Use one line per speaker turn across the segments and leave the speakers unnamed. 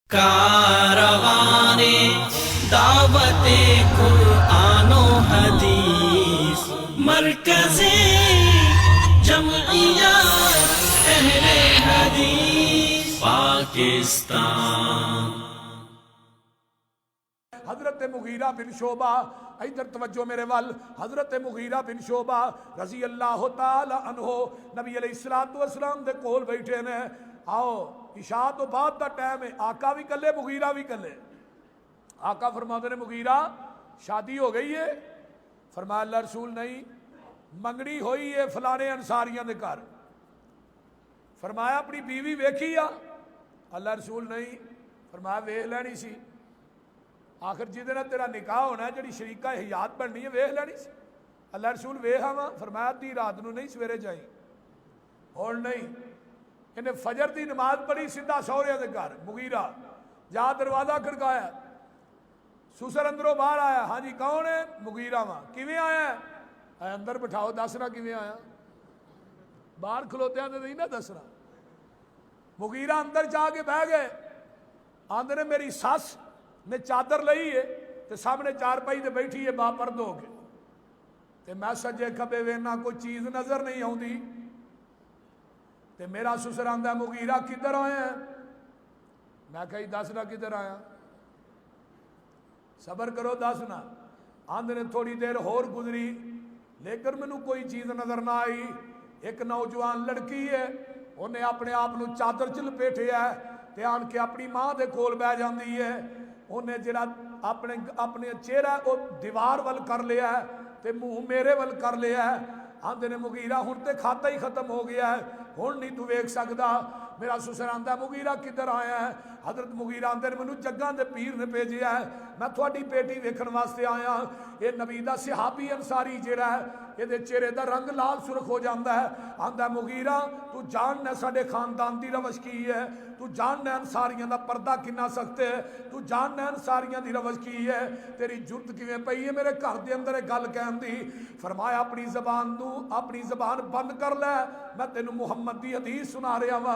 کاروانے دعوت قرآن و حدیث مرکز جمعیت اہل حدیث پاکستان۔
حضرت مغیرہ بن شعبہ، ادھر توجہ میرے وال، حضرت مغیرہ بن شعبہ رضی اللہ تعالی عنہ نبی علیہ السلام دے کول بیٹھے نے۔ آؤ عشاء تو بعد دا ٹائم ہے، آقا بھی کلے مغیرہ بھی کلے۔ آقا فرماتے نے مغیرہ شادی ہو گئی ہے؟ فرمایا اللہ رسول نہیں، منگنی ہوئی ہے فلانے انصاریاں دے گھر۔ فرمایا اپنی بیوی ویکھی آ؟ اللہ رسول نہیں۔ فرمایا ویکھ لینی سی، آخر جہدے نال تیرا نکاح ہونا ہے، جڑی شریکہ حیات بننی ہے، ویکھ لینی سی۔ اللہ رسول ویکھ آواں؟ فرمایا ادھی رات نو نہیں، سویرے جائیں۔ اور نہیں، انہیں فجر دی نماز پڑھی، سیدھا سہریاں دے گھر۔ مغیرہ جا دروازہ کھڑکایا، سسر اندروں باہر آیا، ہاں جی کون ہے؟ مغیرہ وہاں۔ کیویں آیا ہے؟ اندر بٹھاؤ، دسنا کیویں آیا؟ باہر کھلوتیاں تے نہیں نا دسنا۔ مغیرہ اندر جا کے بہ گئے، آندے نے میری سس نے چادر لئی ہے تے سامنے چارپائی تے بیٹھی ہے با پردہ ہو کے، تے میں سجے کھبے وینا کوئی چیز نظر نہیں آؤندی، تے میرا سسر آندا مغیرہ کدھر آیا ہے؟ میں کہی دسنا کدھر آیا؟ صبر کرو دسنا۔ آندے نے تھوڑی دیر ہور گزری لیکن مینوں کوئی چیز نظر نہ آئی۔ ایک نوجوان لڑکی ہے، انہیں اپنے آپ نو چادر چ لپیٹیا ہے تے آن کے اپنی ماں دے کول بہ جاندی ہے۔ انہیں جڑا اپنے چہرہ او دیوار ول کر لیا ہے تے منہ میرے ول کر لیا ہے۔ آندے نے مغیرہ ہن تے کھاتا ہی ختم ہو گیا ہے، ہن نہیں تو ویکھ سکدا۔ میرا سسر آندا مغیرہ کدھر آیا ہے؟ حضرت مغیرہ آندے نے مینوں جگاں دے پیر نے بھیجیا ہے، میں تھوڑی بیٹی ویکھن واسطے آیا۔ یہ نبی دا صحابی انصاری جڑا ہے، یہ چہرے دا رنگ لال سرخ ہو جاندہ ہے۔ آندا مغیرہ تو جاننا ساڈے خاندان دی روش کی ہے، تو جاننا انصاریاں دا پردہ کنا سخت ہے، تو جاننا انصاریاں دی روش کی ہے، تیری جرت کیویں پئی ہے میرے گھر دے اندر گل کہن دی؟ فرمایا اپنی زبان بند کر لے، میں تینوں محمد دی حدیث سنا رہا وا،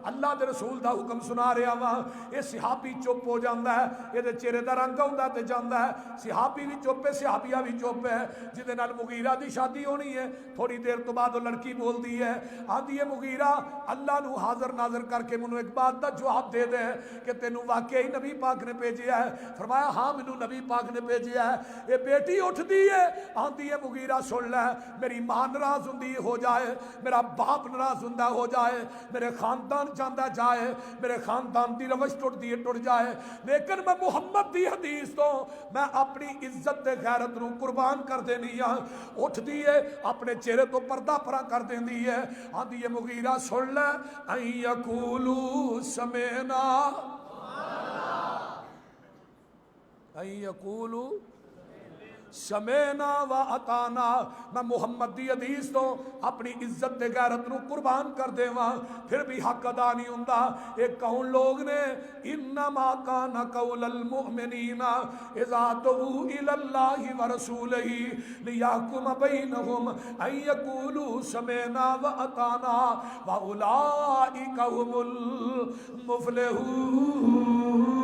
اللہ دے رسول دا حکم سنا رہا وا۔ یہ صحابی چپ ہو جاندا ہے، یہ چہرے دا رنگ آوندا تے جاندا ہے۔ صحابی بھی چپ ہے، صحابیہ بھی چپ ہے، جدے نال مغیرہ دی شادی ہونی ہے۔ تھوڑی دیر تو بعد وہ لڑکی بولدی ہے، آندی ہے مغیرہ اللہ نو حاضر ناظر کر کے منو ایک بات دا جواب دے دے کہ تینوں واقعی نبی پاک نے بھیجیا ہے؟ فرمایا ہاں مینوں نبی پاک نے بھیجیا ہے۔ یہ بیٹی اٹھ دی ہے، آندی ہے مغیرہ سن لے، میری ماں ناراض ہوندی ہو جائے، میرا باپ ناراض ہوندا ہو جائے، میرے خاندان چاہندا جائے، میرے خاندان دی روش ٹوٹ دی ٹوٹ جائے، لیکن میں محمد دی حدیث تو میں اپنی عزت تے غیرت نو قربان کر دینی ہاں۔ اٹھ دی ہے، اپنے چہرے تو پردہ پرا کر دیندی ہے، آندی ہے مغیرہ سن لے، ان یقولو سمعنا، ان یقولو سمینا و اطانا، میں محمد دی حدیث تو اپنی عزت دے غیرت نو قربان کر دیواں، پھر بھی حق ادا نہیں ہوندا۔ ایک کون لوگ نے انما کان قول المؤمنین اذا دعوا الی اللہ ورسولہ لیحکم بینہم ان یقولوا سمعنا و اطانا واولئک هم المفلحون۔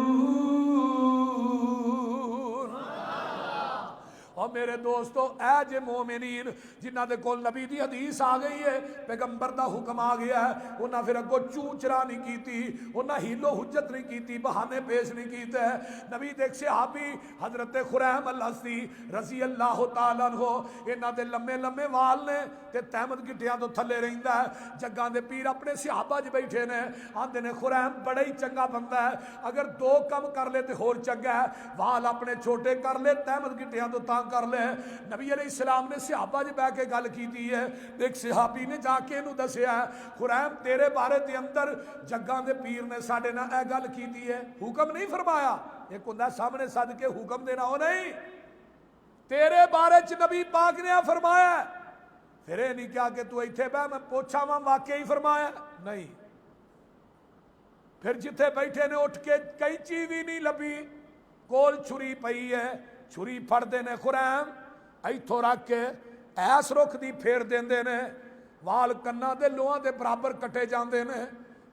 اور میرے دوستو اے جے مومنین جنہ دے کول نبی دی حدیث آ گئی ہے، پیغمبر دا حکم آ گیا ہے، انہاں پھر اگوں چوچرا نہیں کیتی، انہاں ہیلو حجت نہیں کیتی، بہانے پیش نہیں کیتے۔ نبی دے صحابی حضرت خریم الاسدی رضی اللہ تعالیٰ عنہ، انہاں دے لمے لمے وال نے تے تہمت گٹیاں تو تھلے رہندا ہے۔ جگاں دے پیر اپنے صحابہ ج بیٹھے نے، آندے نے خریم بڑا ہی چنگا بندہ ہے، اگر دو کم کر لے تے ہور چنگا ہے، وال اپنے چھوٹے کر لے، تہمت گٹیاں تو تانگ کر لے۔ نبی علیہ السلام نے صحابہ جی بہ کے گل کیتی ہے، ایک صحابی نے جا کے انہوں دسیا ہے خریم تیرے بارے دے اندر جگاں دے پیر نے ساڈے نال اے گل کیتی ہے، حکم نہیں فرمایا۔ ایک ہوندا سامنے سد کے حکم دینا، ہو نہیں تیرے بارے چ نبی پاک نے فرمایا ہے، پھر یہ نہیں کیا کہ تو ایتھے بہ میں پوچھا وا واقعی فرمایا نہیں۔ پھر جتھے بیٹھے نے اٹھ کے کینچی بھی نہیں لبھی، کول چھری پئی ہے، چھری پھڑ دے نے خریم ایتھوں رکھ کے ایس رخ دی پھیر دیندے نے، وال کنا دے لوہاں دے برابر کٹے جاندے نے،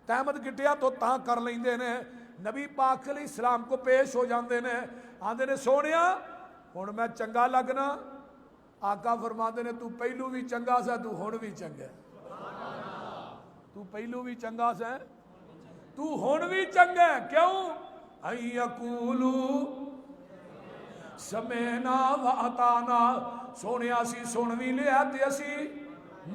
تحمد گٹیا تو تاں کر لیندے نے، نبی پاک علیہ السلام کو پیش ہو جاندے نے، آندے نے سونیا ہن میں چنگا لگنا؟ آقا فرماندے نے تو پہلو بھی چنگا سا، تو ہن بھی چنگا، تو پہلو بھی چنگا سا، تو ہن بھی چنگا ہے۔ کیوں؟ ان یقولو سمینا و اطانا، سونے اسی سن بھی لیا تے اسی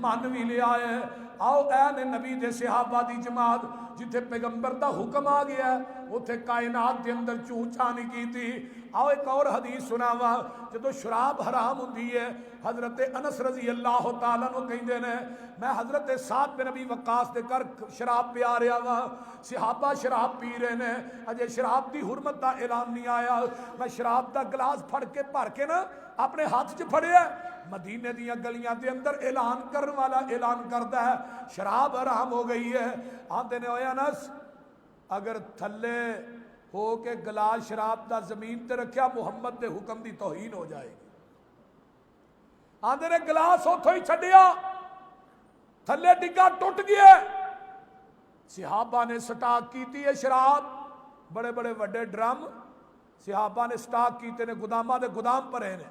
من بھی لیا ہے۔ آؤ اے نے نبی دے صحابہ دی جماعت، جتھے پیغمبر دا حکم آ گیا ہے اتھے کائنات دے اندر چون چانی کی تھی۔ آؤ ایک اور حدیث سناوا، جدو شراب حرام ہوندی ہے حضرت انس رضی اللہ تعالیٰ عنہ کہندے نے میں حضرت سعد بن ابی وقاص دے کر شراب پیا رہا وا، صحابہ شراب پی رہے نے، اجے شراب دی حرمت دا اعلان نہیں آیا، میں شراب دا گلاس پھڑ کے بھر کے نا اپنے ہاتھ چ پھڑیا، مدینے دیاں گلیاں دے اندر اعلان کرن والا اعلان کردا ہے شراب حرام ہو گئی ہے۔ آندے نے ہوئے انس اگر تھلے ہو کے گلاس شراب دا زمین تے رکھیا محمد دے حکم دی توہین ہو جائے گی۔ آندے نے گلاس اتھوں ہی چھڈیا، تھلے ڈگا ٹوٹ گیا، صحابہ نے سٹاک کیتی ہے شراب، بڑے بڑے وڈے ڈرم صحابہ نے سٹاک کیتے نے، گدامہ دے گدام پر نے،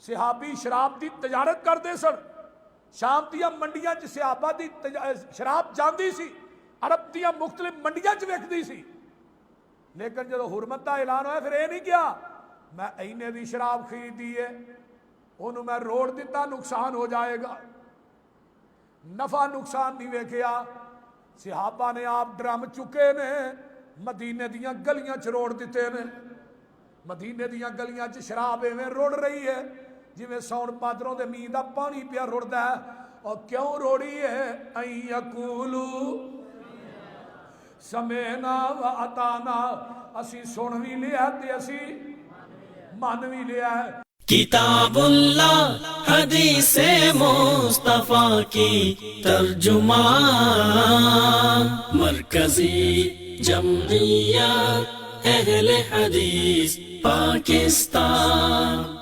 صحابی شراب دی تجارت کردے سن، شام دیا منڈیاں چ صحابہ دی شراب جاندی سی، عرب دیا مختلف منڈیاں چ وکدی سی، لیکن جب حرمت دا اعلان ہویا پھر یہ نہیں کیا میں اینے دی شراب خریدی ہے انہوں میں روڑ دیتا نقصان ہو جائے گا، نفع نقصان نہیں ویکھیا۔ صحابہ نے آپ ڈرم چکے نے مدینے دیاں گلیاں چ روڑ دیتے نے، مدینے دیاں گلیاں چ شراب ایویں روڑ رہی ہے جویں سون پادروں دے میਂہ دا پانی پیا رڑدا ہے۔ اور کیوں روڑی ہے؟ ان یقولو سمینا و اطانا، اسی سن بھی لیا تے اسی من بھی لیا ہے۔
کتاب اللہ حدیث مصطفیٰ کی ترجمان، مرکزی جمعیت اہل حدیث پاکستان۔